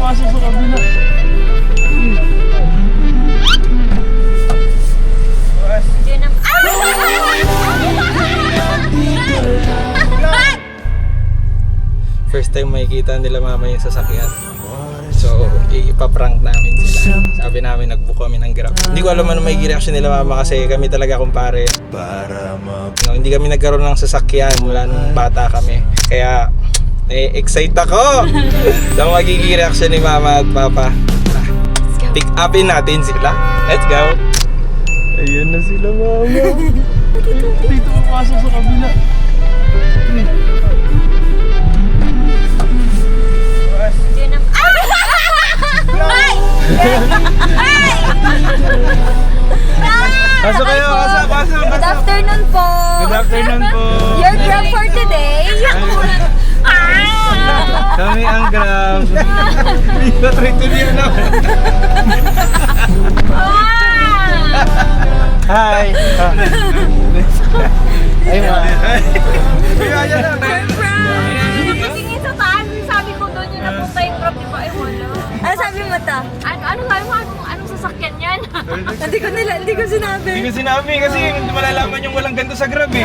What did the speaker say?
pumasok sa kabila. First time makikita nila mama yung sasakyan. So, ipaprank namin sila. Sabi namin nagbook kami ng Grab. Hindi ko alam ano magiging reaction nila mama kasi kami talaga kumpare. No, hindi kami nagkaroon ng sasakyan mula nung bata kami. Kaya, excite ako! So, magiging reaction ni mama at papa. Pick upin natin sila. Let's go! Ayun na sila mama. Dito papasok sa kabila. Pasok kayo, pasok. Good afternoon po. Good afternoon po. Your Grab for today? Kami ang Grab. Natrito niyo na. Hi. Ay, ma. Kaya na. Tingin sa taas, sabi ko doon yung napunta yung Grab, di ba? Ay, wala. Ano sabi mo ta? Ano sabi mo? Anong sasakyan yan? Hindi ko sinabi. Hindi ko sinabi kasi malalaman yung walang ganito sa Grab eh.